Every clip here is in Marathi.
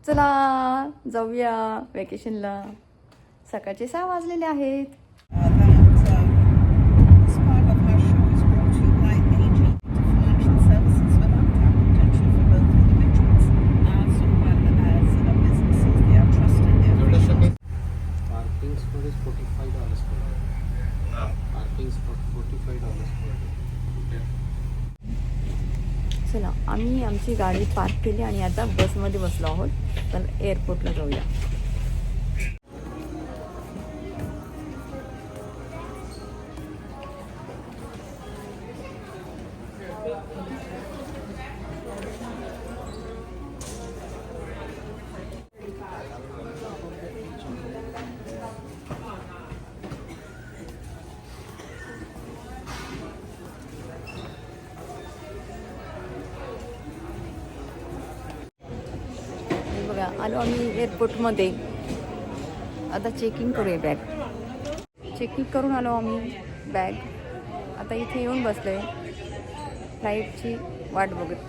चला जाऊया वेकेशनला. सकाळचे 6 वाजलेले आहेत. चला आम्ही आमची गाडी पार्क केली आणि आता बसमध्ये बसलो आहोत. तर एअरपोर्टला जाऊया. बघा आलो आम्ही एअरपोर्टमध्ये. आता चेकिंग करूया. बॅग चेकिंग करून आलो आम्ही बॅग. आता इथे येऊन बसलोय फ्लाईटची वाट बघत.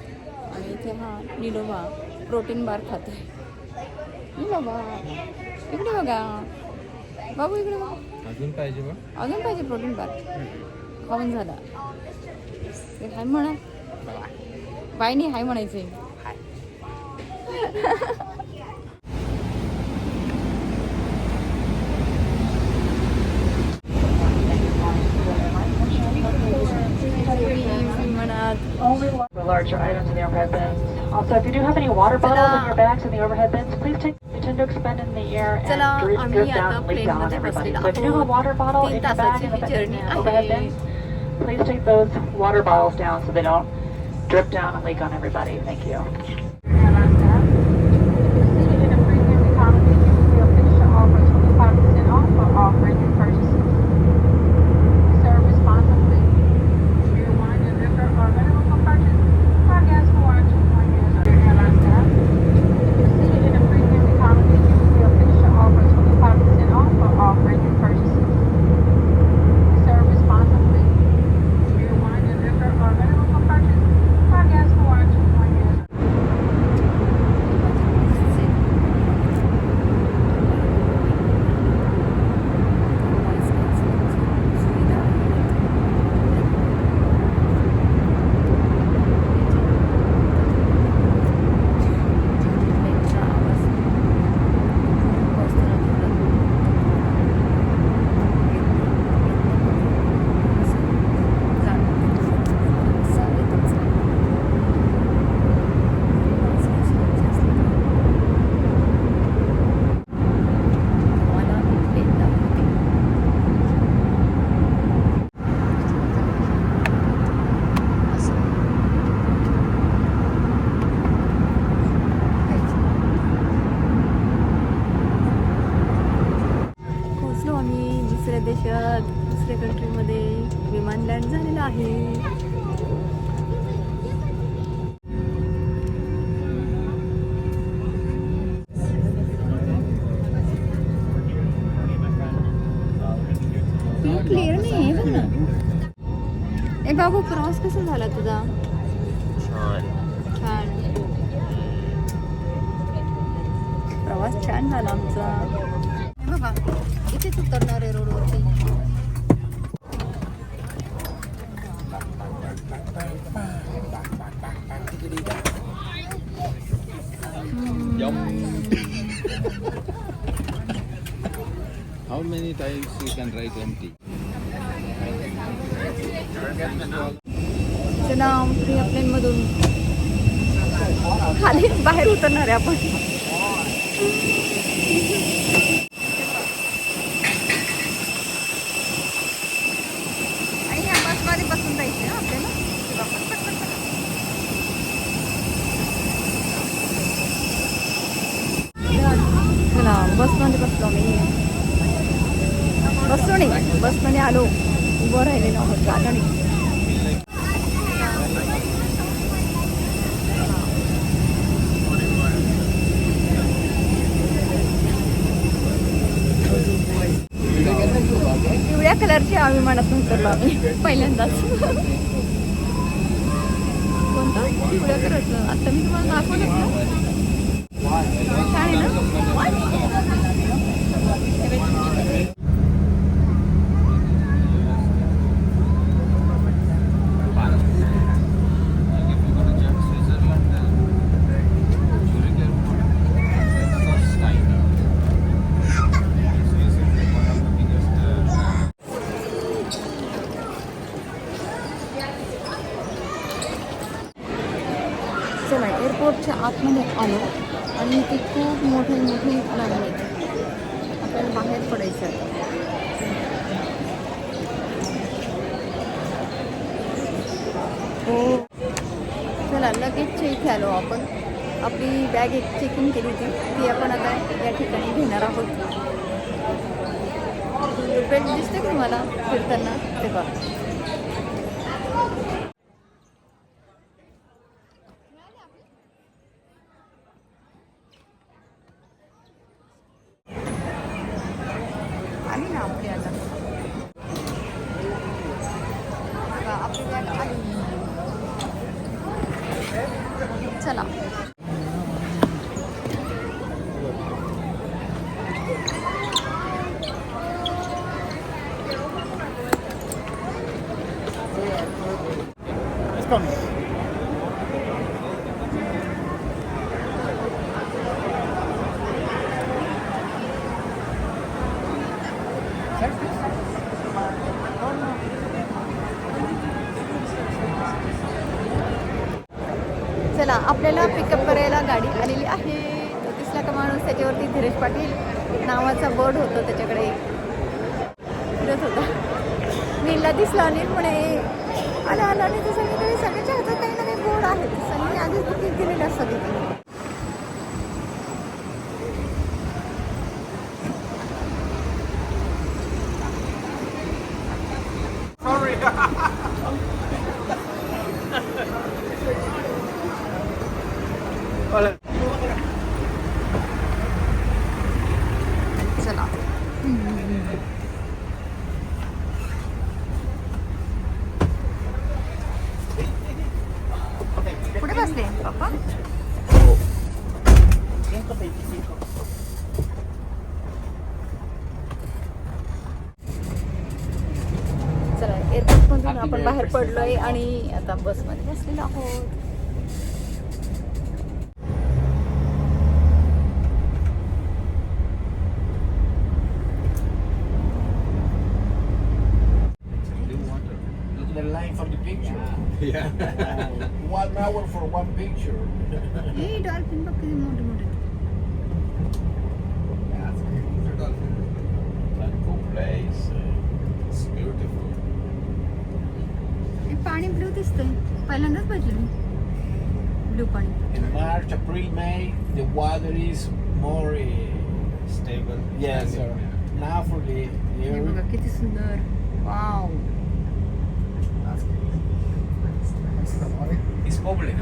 आणि इथे हा निलोबा प्रोटीन बार खातोय. निलोबा इकडे बघा. बाबू इकडे बघा. अजून पाहिजे बघ. अजून पाहिजे प्रोटीन बार. खाऊन झाला. हाय म्हणा. बाय नाही हाय म्हणायचे. Larger items in the overhead bins. Also, if you do have any water bottles in your bags in the overhead bins, please they tend to expend in the air and drip down and leak down on everybody. So if you do have a water bottle in your bag in the overhead bins, please take those water bottles down so they don't drip down and leak on everybody. Thank you. देशात दुसऱ्या कंट्रीमध्ये विमान लँड झालेलं आहे. क्लिअर नाही आहे बघ ना. ए बाबू प्रवास कसा झाला तुझा? छान. प्रवास छान झाला आमचा. बघा इथेच उतरणार आहे रोडवरती. How many times you can write empty? चला या प्लेन मधून खाली बाहेर उतरणार आहे आपण. आणि या बसमध्ये बसून जायचं आपल्याला. चला बसमध्ये बसलो मी. बसलो नाही बसमध्ये आलो. उभं राहिलेलो आहोत गाडी. पिवळ्या कलरच्या विमानातून उतरलो आम्ही पहिल्यांदाच. कोणता पिवळ्या कलरचं आता मी तुम्हाला दाखवलं ना. छान आहे ना. चला एअरपोर्टच्या आतमध्ये आलो आणि इथे खूप मोठी मोठी लाईन आहे. आपल्याला बाहेर पडायचं आहे. हो चला लगेचच्या इथे आलो आपण. आपली बॅग एक चेकिंग केली होती ती आपण आता या ठिकाणी घेणार आहोत. बेल्ट दिसते का तुम्हाला फिरताना ते बघा. आली ना आपली आता आपली बॅग आली. चला चला आपल्याला पिकअप करायला गाडी आलेली आहे. तो दिसला का माणूस त्याच्यावरती धीरज पाटील नावाचा बोर्ड होता त्याच्याकडे फिरत होता. नीलला दिसला आणि म्हणे आला आला आणि ते सगळीकडे सगळ्याच्या हातात काही ना काही बोर्ड आहे. सगळी आधीच बुकिंग केलेलं असतं तिथे. चला कुठे बसले पप्पा? चला एअरपोर्ट मधून आपण बाहेर पडलोय आणि आता बसमध्ये बसलेलो आहोत. The line for the picture. Yeah. 1 hour for one picture. हे डॉल्फिन बघ किती मोठे मोठे. Cool place. It's beautiful. हे पाणी ब्लू दिसतंय. पहिल्यांदाच बघितलं मी ब्लू पाणी. In March, April, May, the water is more Stable. yes. Now for the हे बघा किती सुंदर. Wow. It's public.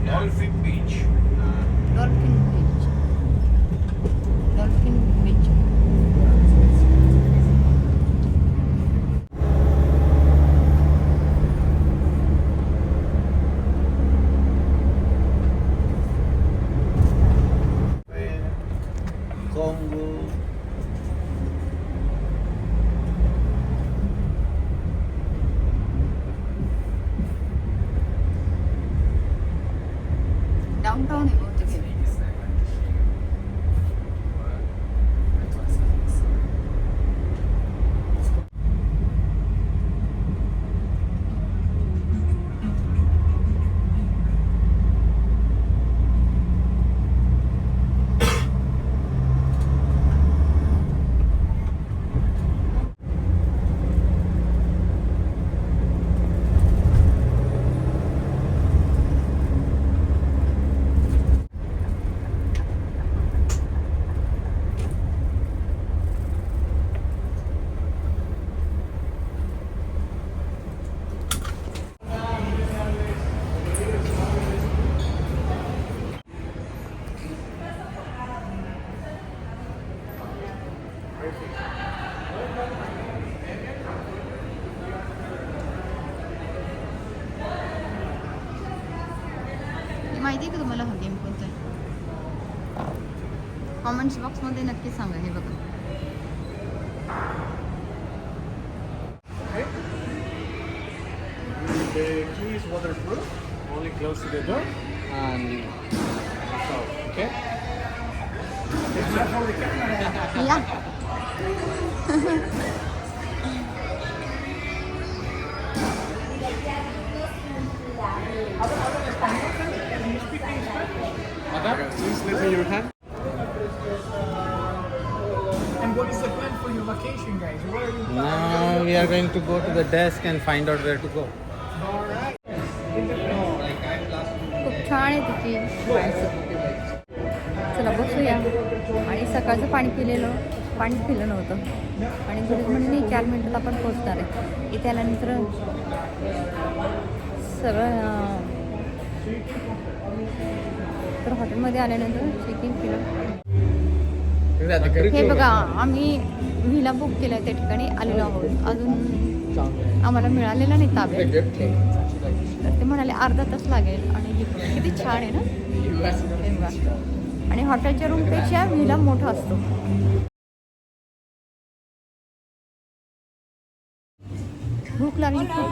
Dolphin Beach. Dolphin beach. Dolphin beach. Congo. Downtown आहे बहुतेक हे. माहिती आहे का तुम्हाला हा गेम कोणता आहे? कॉमेंट्स बॉक्समध्ये नक्की सांगा. हे बघा The key is waterproof. Only close to the door and so, okay? It's not for the camera. या Okay, please let me your hand. And what is the plan for your vacation, guys? Where are you? Now we are going to go to the desk and find out where to go. खूप छान आहे तिची माणसं. चला बसूया. आणि सकाळचं पाणीच पिलं नव्हतं आणि गुरुज म्हणजे नाही 4 मिनिटात आपण पोहोचणार आहे. इथे आल्यानंतर सगळं तर हॉटेलमध्ये आल्यानंतर चेक इन केलं. हे बघा आम्ही व्हिला बुक केला आहे त्या ठिकाणी आलेलो आहोत. अजून आम्हाला मिळालेला नाही ताब्यात. तर ते म्हणाले अर्धा तास लागेल. आणि किती छान आहे ना हे बघा. आणि हॉटेलच्या रूमपेक्षा व्हिला मोठा असतो. भूक लागली खूप.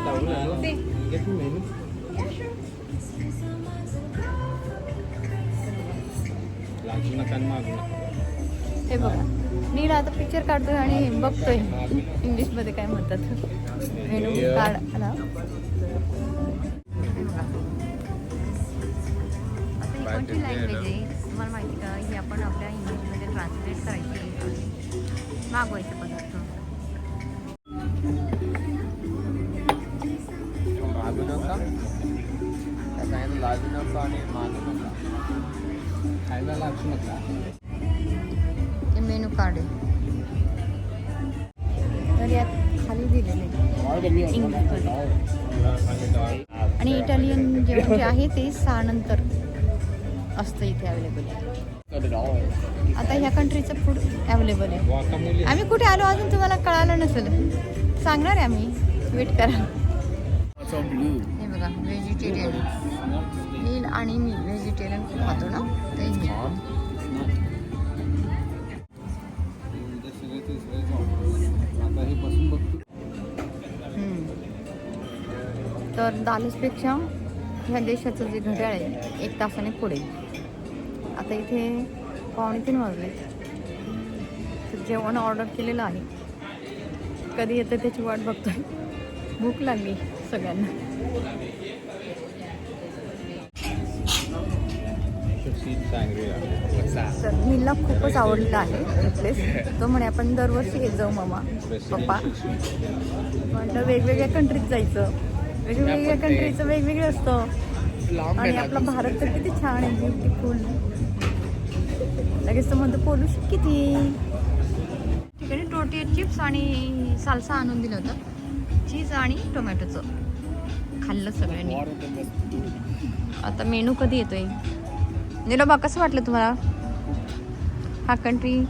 हे बघा नील आता पिक्चर काढतोय आणि बघतोय इंग्लिशमध्ये काय म्हणतात. मेनू कार्ड ना आता ही कोणती लँग्वेज आहे तुम्हाला माहिती का? ही आपण आपल्या इंग्लिशमध्ये ट्रान्सलेट करायची आणि मागवायचं पदार्थ. खायला लागू नका. हे मेनू कार्ड आहे. तर यात खाली दिलेले इंग्लिशमध्ये. आणि इटालियन जेवण जे आहे ते 6 नंतर असतं इथे अवेलेबल. आता ह्या कंट्रीचं फूड अवेलेबल आहे. आम्ही कुठे आलो अजून तुम्हाला कळालं नसेल. सांगणार आहे आम्ही. वेट करा. हे बघा व्हेजिटेरियन नील आणि मी व्हेजिटेरियन खातो ना ते. तर दालसपेक्षा ह्या देशाचं जे घड्याळ आहे 1 तासाने पुढे. आता इथे 2:45 वाजले. तर जेवण ऑर्डर केलेलं आहे. कधी येतं त्याची वाट बघतोय. भूक लागली सगळ्यांना. तर नीलला खूपच आवडलेलं आहे हे प्लेस. तो म्हणे आपण दरवर्षी येत जाऊ मामा पप्पा. म्हटलं वेगवेगळ्या कंट्रीत जायचं. वेगवेगळ्या कंट्रीचं वेगवेगळं असतं. आणि आपला भारत तर किती छान आहे ब्युटिफुल. लगेच तो म्हणतो पोल्युशन किती. ठिकाणी टोटी चिप्स आणि साल्सा आणून दिलं होतं. चीज आणि टोमॅटोचं खाल्लं सगळ्यांनी. आता मेनू कधी येतोय. निरोबा कसं वाटलं तुम्हाला हा कंट्री?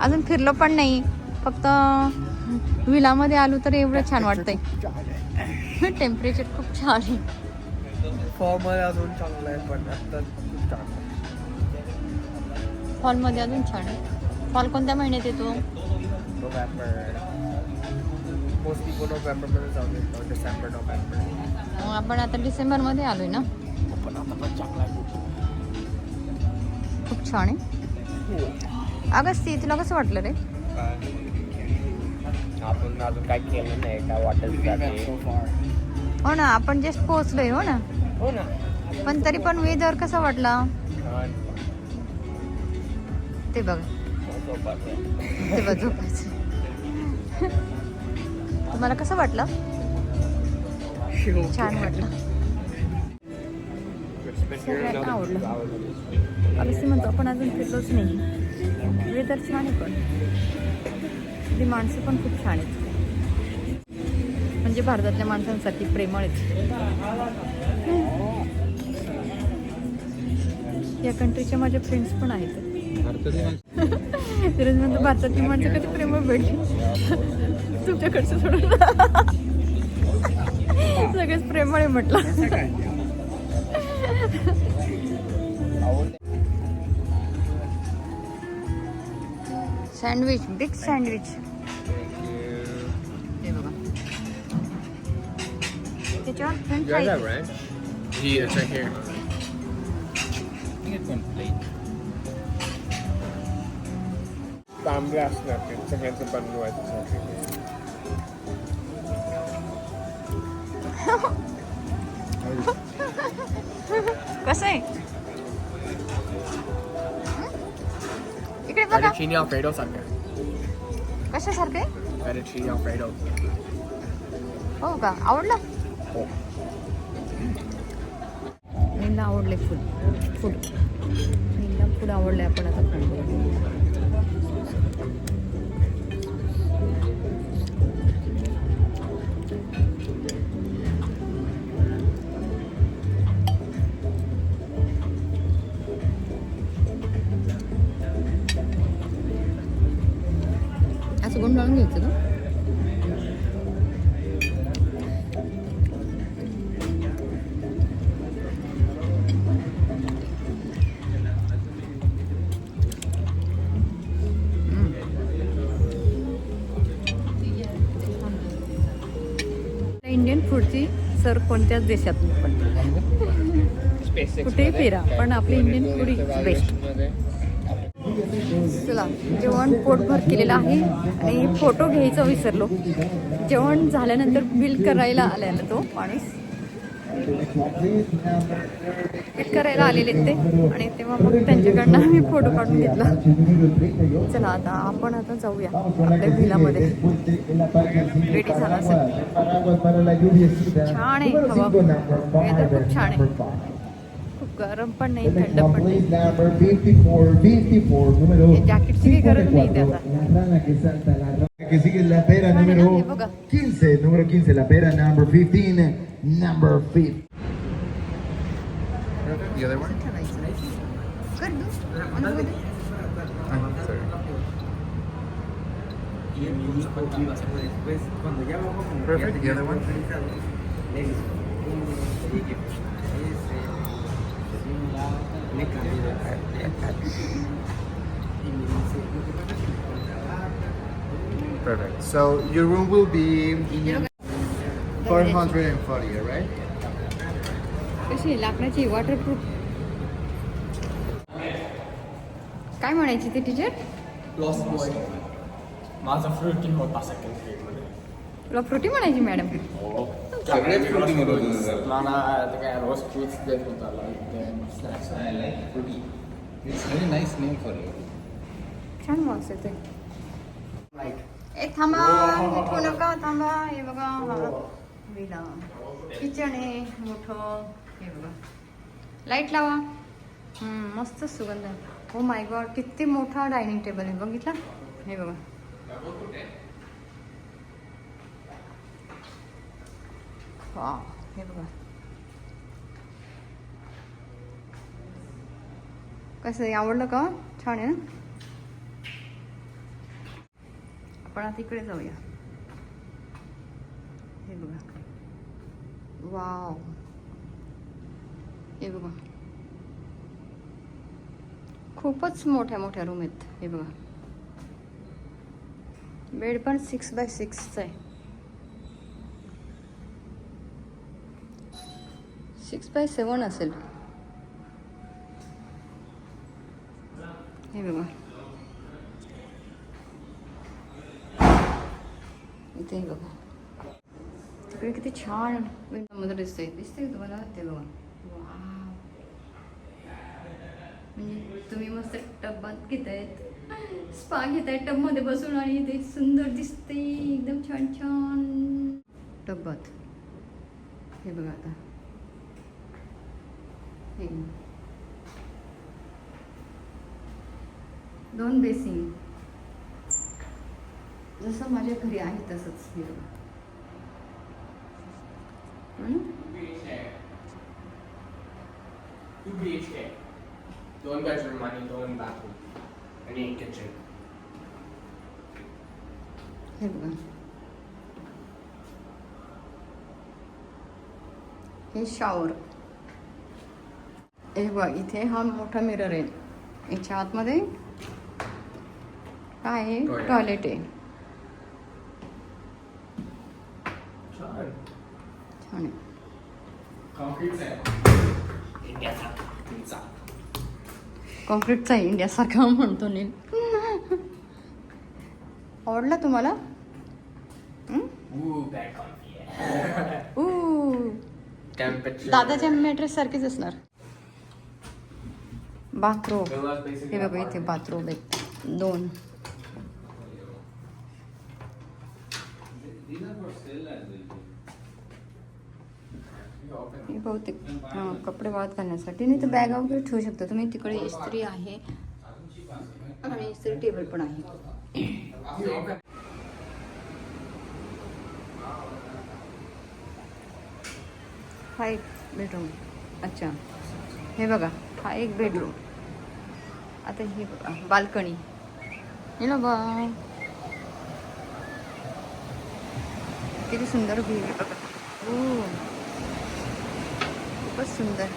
अजून फिरलो पण नाही. फक्त विलामध्ये आलो तर एवढं छान वाटतंय. टेम्परेचर खूप छान आहे. फॉर्मल अजून चांगलं आहे पण आता खूप छान. फॉलमध्ये अजून छान आहे. फॉल कोणत्या महिन्यात येतो? नोव्हेंबर. मोस्टली नोव्हेंबरमध्ये जाऊन येतो. डिसेंबर नोव्हेंबर. आपण आता डिसेंबरमध्ये आलोय ना. पण आता पण चांगला आहे. खूप छान आहे. अगस्ती तुला कसं वाटलं रे? आपण अजून काय केलं नाही. काय वाटत हो ना आपण जस्ट पोहोचलोय. हो ना. हो ना. पण तरी पण वेदर कसा वाटला ते बघ. ते बघ झोपायचं. तुम्हाला कसं वाटलं? छान वाटलं. सगळ्यांना आवडलं. अगदी म्हणतो आपण अजून फिरलोच नाही. वेदर छान आहे पण ती माणसं पण खूप छान आहेत. म्हणजे भारतातल्या माणसांसाठी प्रेमळ आहेत. या कंट्रीच्या माझ्या फ्रेंड्स पण आहेत. तर म्हणतो भारतातली माणसं कधी प्रेमळ भेटली. तुमच्याकडचं सोडून सगळेच प्रेमळ आहे म्हटलं. Sandwich, big sandwich. हे बघा. त्याच्यावर French You guys fries. have ranch? Yeah, it's right here. I think it's one plate. तांबडे असणार ते सगळ्यांचं बनवायचं साठी. कसं आहे? इकडे बघा. Fettuccine Alfredo सारखं. कशासारखं आहे? Fettuccine Alfredo. हो का? आवडलं? नीला आवडले फूड. नीला फूड आवडले. आपण आता खाऊ. असं गुंडाळून घ्यायचं का? इंडियन फूडची सर कोणत्याच देशात नाही पण कुठेही फिरा पण आपली इंडियन फूड इज बेस्ट. चला जेवण पोटभर केलेलं आहे आणि फोटो घ्यायचं विसरलो. जेवण झाल्यानंतर बिल करायला आलेला तो माणूस बिल करायला आलेले ते आणि तेव्हा मग त्यांच्याकडनं आम्ही फोटो काढून घेतला. चला आता आपण आता जाऊया आपल्या व्हिलामध्ये. रेडी झाला असेल. छान आहे हवा. वेदर खूप छान आहे. खूप गरम पण नाही थंड पण नाही. जॅकेटची काही गरज नाही इथे आता. Que sigue la pera número 15, número 15, la pera number 15, number 5. The other one? कर दू. Sorry. Perfect. The other one? Perfect. So your room will be 440, right? कशी लाकडाची वॉटरप्रूफ. काय म्हणायची ती टीचर? Lost boy. माझा फ्रुटी होता सेकंड ग्रेड मध्ये. तुला फ्रुटी म्हणायची मॅडम? सगळेच fruity मध्ये होते. मला ते काय रोज फ्रुट्स देत होता snacks. I like fruity. It's a very nice name for you. छान वास येते. लाईक ए थांबा उठू नका थांबा. हे बघा हा विला किचन आहे मोठं. हे बघा लाईट लावा. मस्त सुगंध आहे. हो माय गॉड किती मोठा डायनिंग टेबल आहे बघितला. हे बघा वाव. हे बघा कसं आहे आवडलं का? छान आहे ना. आपण आता इकडे जाऊया. हे बघा वाव. हे बघा खूपच मोठ्या मोठ्या रूम आहेत. हे बघा बेड पण 6x6 आहे. 6x7 असेल. हे बघा इथे बघा तिकडे किती छान विंडोमध्ये दिसते तुम्हाला. ते बघा वाव. म्हणजे तुम्ही मस्त टबात घेतायत स्पा घेतायत टबमध्ये बसून आणि ते सुंदर दिसते एकदम छान छान टबात. हे बघा आता हे 2 बेसिंग जसं माझ्या घरी आहे तसंच. हे बघा 2 BHK. 2 bedroom आणि 2 bathroom आणि 1 kitchen. हे बघा हे शॉवर. हे बघा इथे हा मोठा मिरर आहे. याच्या आतमध्ये काय आहे? टॉयलेट आहे. छान आहे. कॉन्क्रीटचा इंडियासारखा म्हणतो नील. आवडला तुम्हाला? दादाच्या मॅट्रेस सारखेच असणार. बाथरूम हे बघा, इथे बाथरूम आहेत 2. हे बहुतेक कपडे वाळत घालण्यासाठी, नाही तर बॅग वगैरे ठेवू शकता तुम्ही. तिकडे इस्त्री आहे आणि इस्त्री टेबल पण आहे. हा एक बेडरूम. अच्छा, हे बघा, हा एक बेडरूम. आता हे बघा बाल्कनी. हे ना बा, किती सुंदर व्ह्यू आहे बघा. खूपच सुंदर.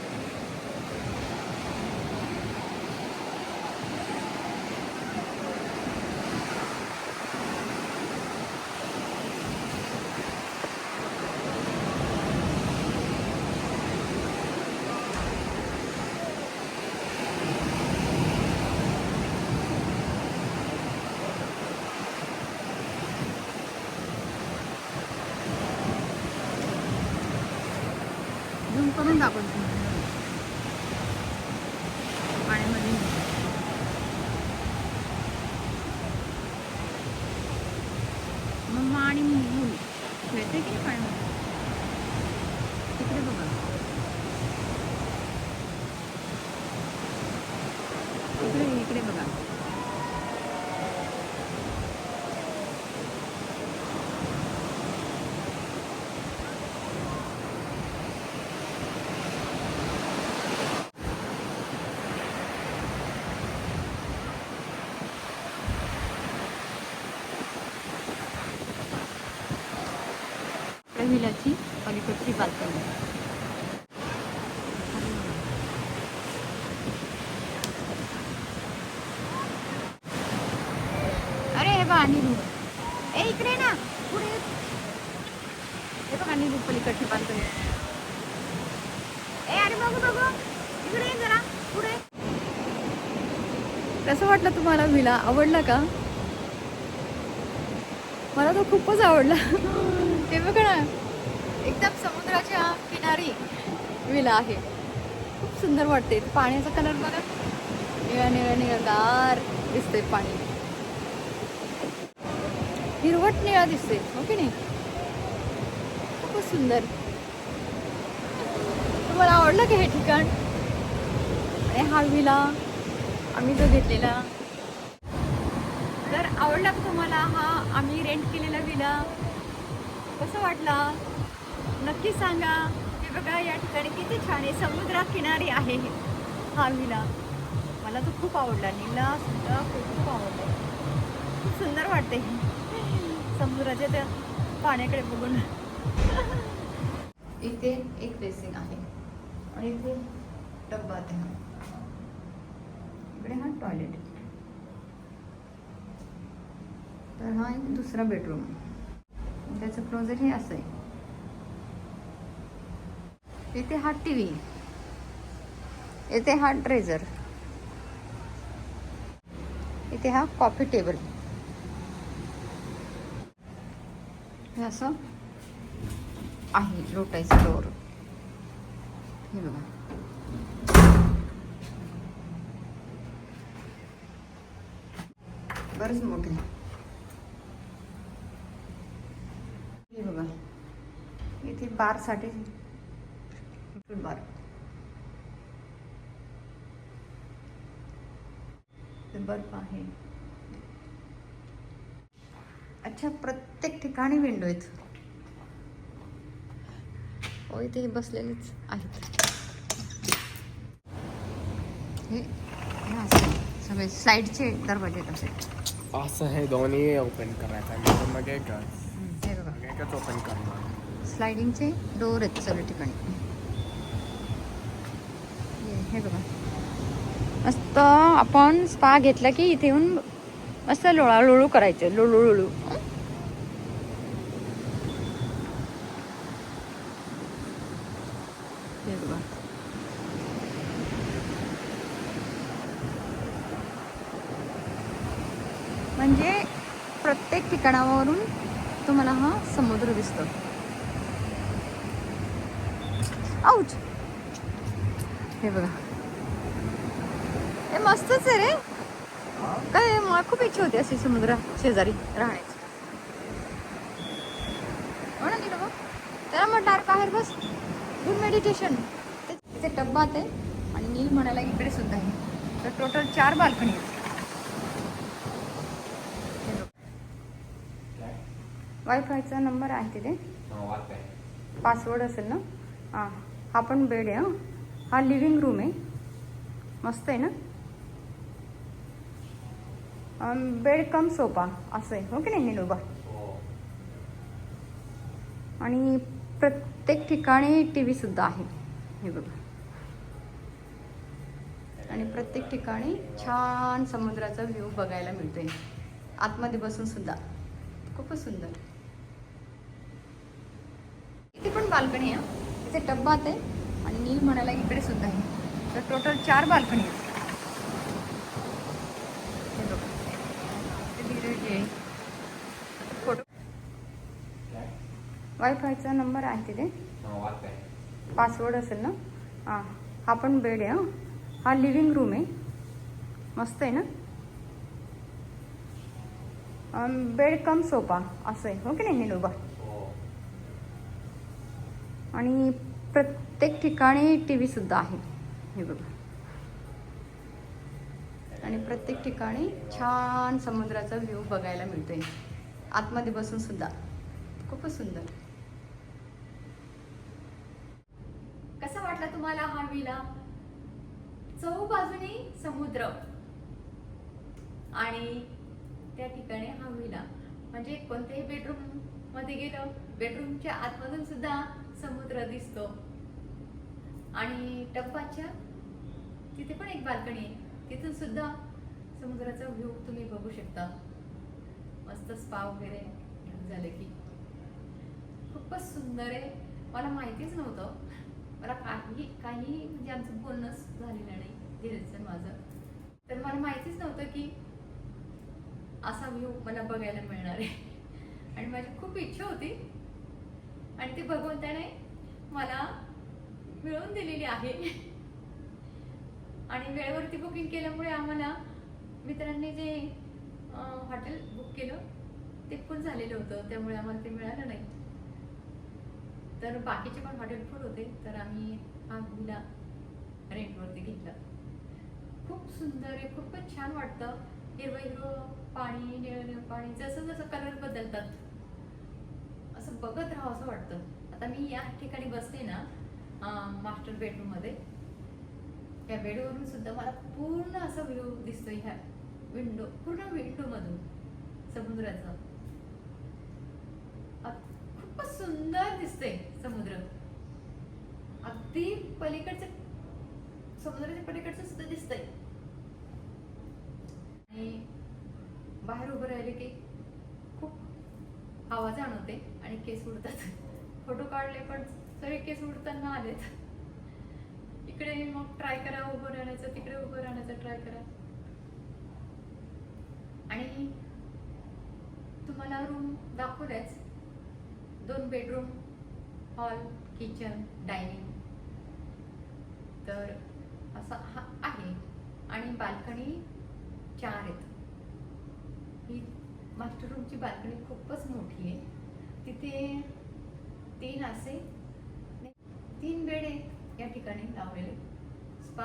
झूम करून दाखवतो पाण्यामध्ये. मम्मा आणि मुली खेळते की पाण्यामध्ये. तिकडे बघा, इकडे बघा. विलाची पलीकडची बाल्कनी. अरे हे बघा नीलू, ए इकडे ना पुढे. हे बघा नीलू पलीकडची बाल्कनी. ए अरे बघू बघू, इकडे ये जरा पुढे. कसं वाटलं तुम्हाला विला? आवडला का? मला तो खूपच आवडला. हे बघा ना, एकदम समुद्राच्या किनारी विला आहे. खूप सुंदर वाटते. पाण्याचा कलर बघा, निळा निळा निळागार दिसतंय पाणी. हिरवट निळा दिसते, हो की नाही? खूपच सुंदर. तुम्हाला आवडलं का हे ठिकाण? आणि हा विला आम्ही जो घेतलेला, जर आवडला का तुम्हाला हा आम्ही रेंट केलेला विला? कसं वाटला नक्की सांगा. हे बघा, या ठिकाणी किती छान आहे. समुद्रा किनारी आहे हा विला. मला तो खूप आवडला. नीला सुद्धा खूप आवडला. खूप सुंदर वाटते समुद्राच्या त्या पाण्याकडे बघून. इथे एक बेसिन आहे आणि इथे डब्बा आहे. इकडे हा टॉयलेट. तर हा एक दुसरा बेडरूम. त्याचं क्लोजेट हे असं आहे. इथे हा टीव्ही, इथे हा ड्रेजर, इथे हा कॉफी टेबल. हे असं आहे लोटायचं डोर. हे बघा, बरंच मोठे. हे बघा, इथे बारसाठी बार. बर्फ आहे. अच्छा, प्रत्येक ठिकाणी विंडो आहेत. हो, इथे बसलेलेच आहेत. हे असं सगळे साईडचे दरवाजे असे असं हे दोन्ही ओपन करायचं. मग हे बघा, एकच ओपन करणार. स्लायडिंगचे डोर आहेत सगळ्या ठिकाणी. हे बघा, मस्त. आपण स्पा घेतला की इथे येऊन मस्त लोळालोळू करायचं, लोळू. हे बघा. म्हणजे प्रत्येक ठिकाणावरून तुम्हाला हा समुद्र दिसतो. आउच. हे बघा, हे मस्तच आहे रे. काय मला खूप इच्छा होती अशी समुद्र शेजारी राहण्याची. हो ना नीलू? त्याला मग डार्क बाहेर बस, गुड मेडिटेशन. तिथे टब्बात आहे आणि नील म्हणायला इकडे सुद्धा आहे. तर टोटल 4 बाल्कनी आहेत. वायफायचा नंबर आहे तिथे, पासवर्ड असेल ना. हां, हा पण बेड आहे. हा लिव्हिंग रूम आहे, मस्त आहे ना. बेड कम सोफा असं आहे, हो की नाही नीलूबा? आणि प्रत्येक ठिकाणी TV सुद्धा आहे, हे बघा. आणि प्रत्येक ठिकाणी छान समुद्राचा व्ह्यू बघायला मिळतोय, आतमध्ये बसून सुद्धा. खूपच सुंदर. इथे पण बाल्कनी आहे, इथे टब्बात आहे आणि नील म्हणायला इकडे सुद्धा आहे. तर टोटल 4 बाल्कनी आहेत. फोटो वायफायचा नंबर आहे तिथे, पासवर्ड असेल ना. हां, हा पण बेड आहे. हा लिव्हिंग रूम आहे, मस्त आहे ना. बेड कम सोफा असं आहे, हो की नाही नीलूबा? आणि प्रत्येक ठिकाणी TV सुद्धा आहे, हे बघा. आणि प्रत्येक ठिकाणी छान समुद्राचा व्ह्यू बघायला मिळतोय, आतमध्ये बसून सुद्धा. खूपच सुंदर. कसा वाटला तुम्हाला हा विला? चहूबाजूने समुद्र आणि त्या ठिकाणी हा विला. म्हणजे कोणत्याही बेडरूम मध्ये गेलं, बेडरूमच्या आतमधून सुद्धा समुद्र दिसतो. आणि टब्बाच्या तिथे पण एक बाल्कनी आहे, तिथून सुद्धा समुद्राचा व्ह्यू तुम्ही बघू शकता. मस्त स्पा वगैरे झालं की खूपच सुंदर आहे. मला माहितीच नव्हतं, मला काही म्हणजे आमचं बोलणंच झालेलं नाही धीरजचं माझं. तर मला माहितीच नव्हतं की असा व्ह्यू मला बघायला मिळणार आहे. आणि माझी खूप इच्छा होती आणि ती भगवंताने मला मिळवून दिलेली आहे. आणि वेळेवरती बुकिंग केल्यामुळे आम्हाला मित्रांनी जे हॉटेल बुक केलं ते फुल झालेलं होतं, त्यामुळे आम्हाला ते मिळालं नाही. तर बाकीचे पण हॉटेल फुल होते, तर आम्ही हा विला रेंटवरती घेतला. खूप सुंदर आहे, खूपच छान वाटतं. हिरवं हिरवं पाणी, निळं पाणी, जसं जसं कलर बदलतात असं बघत राहावं असं वाटतं. आता मी या ठिकाणी बसते ना मास्टर बेडरूम मध्ये, या बेडवरून सुद्धा मला पूर्ण असा व्ह्यू दिसतोय ह्या विंडो, पूर्ण विंडो मधून समुद्राचा. खूपच सुंदर दिसतंय समुद्र. अगदी पलीकडचं, समुद्राच्या पलीकडचं सुद्धा दिसतंय. आणि बाहेर उभं राहिले की खूप हवा जाणवते आणि केस उडतात. फोटो काढले पण सगळे केस उडताना आलेत. इकडे मग ट्राय करा उभं राहण्याचं, तिकडे उभं राहण्याचं ट्राय करा. आणि तुम्हाला रूम दाखवल्याच, 2 बेडरूम, हॉल, किचन, डायनिंग. तर असा हा आहे. आणि बाल्कनी 4 आहेत. ही मास्टर रूमची बाल्कनी खूपच मोठी आहे. तिथे 3 असे 3 बेड आहेत या ठिकाणी लावलेले. स्पा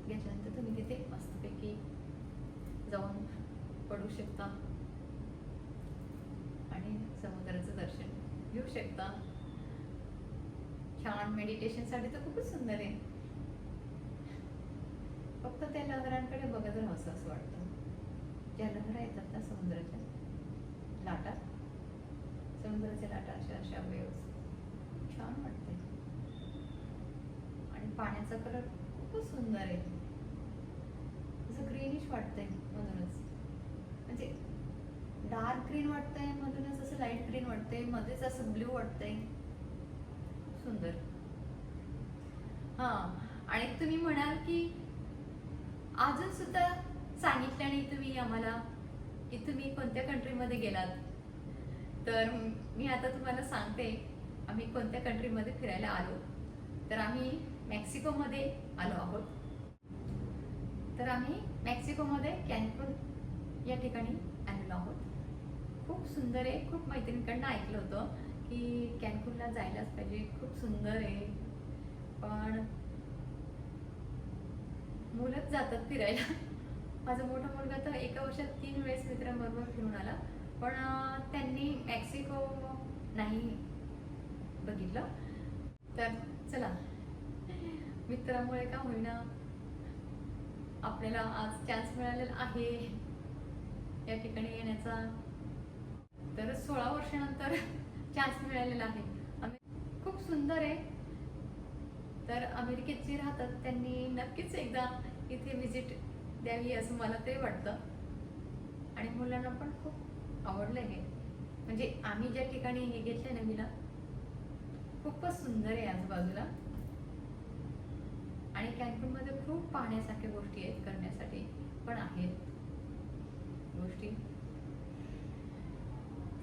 घेतल्यानंतर तुम्ही तिथे मस्तपैकी जाऊन पडू शकता आणि समुद्राचं दर्शन घेऊ शकता. छान मेडिटेशनसाठी तर खूपच सुंदर आहे. फक्त त्या लहरांकडे बघत राहावं असं वाटतं. ज्या लहरा येतात ना समुद्राच्या लाटा, समुद्राच्या लाटा अशा वेव्स, छान वाटते. आणि पाण्याचा कलर खूपच सुंदर आहे, असं ग्रीनिश वाटतंय मधूनच. डार्क ग्रीन वाटतंय, मधूनच असं लाईट ग्रीन वाटतंय, मध्येच असं ब्ल्यू वाटतंय. सुंदर. आणि तुम्ही म्हणाल की अजून सुद्धा सांगितलं नाही तुम्ही आम्हाला की तुम्ही कोणत्या कंट्रीमध्ये गेलात. तर मी आता तुम्हाला सांगते आम्ही कोणत्या कंट्रीमध्ये फिरायला आलो. तर आम्ही मेक्सिकोमध्ये आलो आहोत. तर आम्ही मेक्सिकोमध्ये कॅन्कुन या ठिकाणी आलेलो आहोत. खूप सुंदर आहे. खूप मैत्रिणींकडनं ऐकलं होतं की कॅन्कुनला जायलाच पाहिजे, खूप सुंदर आहे. पण मुलंच जातात फिरायला. माझा मोठा मुलगा तर एका वर्षात 3 वेळेस मित्रांबरोबर फिरून आला, पण त्यांनी मेक्सिको नाही बघितलं. तर चला, मित्रामुळे का होईना आपल्याला आज चान्स मिळालेला आहे या ठिकाणी येण्याचा. तर 16 वर्षानंतर चान्स मिळालेला आहे. खूप सुंदर आहे. तर अमेरिकेत जे राहतात त्यांनी नक्कीच एकदा इथे व्हिजिट द्यावी असं मला ते वाटतं. आणि मुलांना पण खूप आवडलं हे. म्हणजे आम्ही ज्या ठिकाणी हे घेतलं ना विला, खूपच सुंदर आहे आजूबाजूला. आणि कॅन्कुनमध्ये खूप पाहण्यासारख्या गोष्टी आहेत, करण्यासाठी पण आहेत गोष्टी.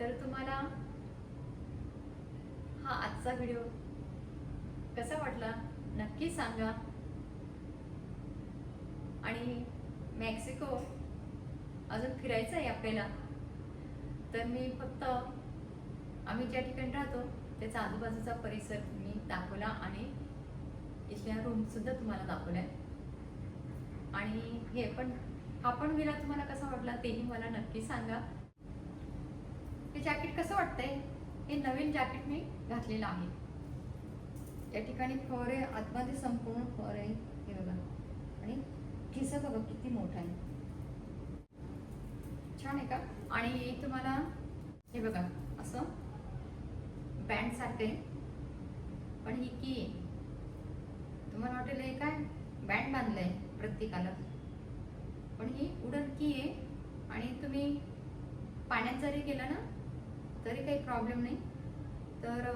तर तुम्हाला हा आजचा व्हिडिओ कसा वाटला नक्की सांगा. आणि मेक्सिको अजून फिरायचं आहे आपल्याला. तर मी फक्त आम्ही ज्या ठिकाणी राहतो त्याचा आजूबाजूचा परिसर मी दाखवला आणि इथल्या रूमसुद्धा तुम्हाला दाखवल्या. आणि हे पण हा पण विला तुम्हाला कसा वाटला तेही मला नक्की सांगा. हे जॅकेट कसं वाटतंय? हे नवीन जॅकेट मी घातलेलं आहे. त्या ठिकाणी फर आहे, आतमध्ये संपूर्ण फर आहे. हे बघा. आणि खिसा बघा किती मोठा आहे. छान आहे का? आणि तुम्हाला हे बघा असं बँड सारखं आहे, पण ही की आहे. तुम्हाला वाटेल हे काय बँड बांधलंय प्रत्येकाला, पण ही उडन की आहे. आणि तुम्ही पाण्यात जरी गेला ना तरी काही प्रॉब्लेम नाही. तर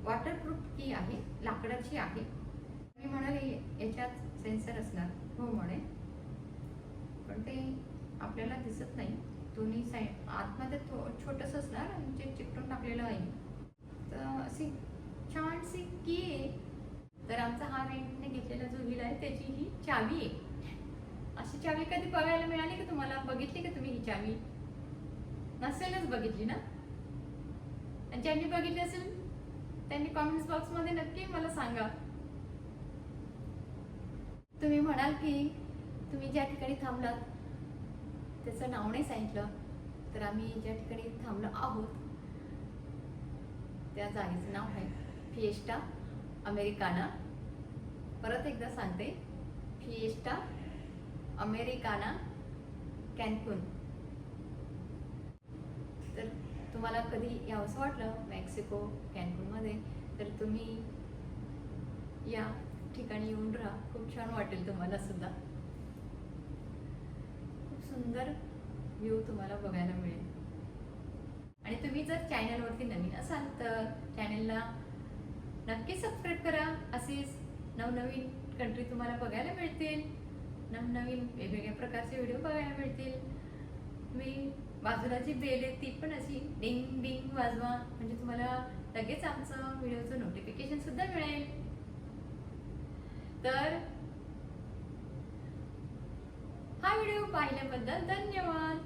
वॉटरप्रूफ की आहे, लाकडाची आहे. मी म्हणाले याच्यात सेन्सर असणार, हो म्हणे, पण ते आपल्याला दिसत नाही. दोन्ही साईड आतमध्ये छोटंसं असणार आणि जे चिकटून टाकलेलं आहे. तर अशी छानशी की आहे. तर आमचा हा रेंटने घेतलेला जो व्हील आहे त्याची ही चावी आहे. अशी चावी कधी बघायला मिळाली का तुम्हाला? बघितली का तुम्ही ही चावी? नसेलच बघितली ना? आणि ज्यांनी बघितली असेल त्यांनी कॉमेंट्स बॉक्समध्ये नक्की मला सांगा. तुम्ही म्हणाल की तुम्ही ज्या ठिकाणी थांबलात त्याचं नाव नाही सांगितलं. तर आम्ही ज्या ठिकाणी थांबलो आहोत त्या जागेचं नाव आहे फिएस्टा अमेरिकाना. परत एकदा सांगते, फिएस्टा अमेरिकाना कॅन्कुन. तर तुम्हाला कधी यावंसं वाटलं मेक्सिको कॅन्कुनमध्ये तर तुम्ही या ठिकाणी येऊन राहा. खूप छान वाटेल तुम्हाला सुद्धा. खूप सुंदर व्ह्यू तुम्हाला बघायला मिळेल. आणि तुम्ही जर चॅनलवरती नवीन असाल तर चॅनलला नक्की सबस्क्राईब करा. असेच नवनवीन कंट्री तुम्हाला बघायला मिळतील, नवनवीन वेगवेगळ्या प्रकारचे व्हिडिओ बघायला मिळतील. तुम्ही बाजूला जी बेल आहे ती पण अशी डिंग डिंग वाजवा, म्हणजे तुम्हाला लगेच आमचं व्हिडिओचं नोटिफिकेशन सुद्धा मिळेल. तर हा व्हिडिओ पाहिल्याबद्दल धन्यवाद.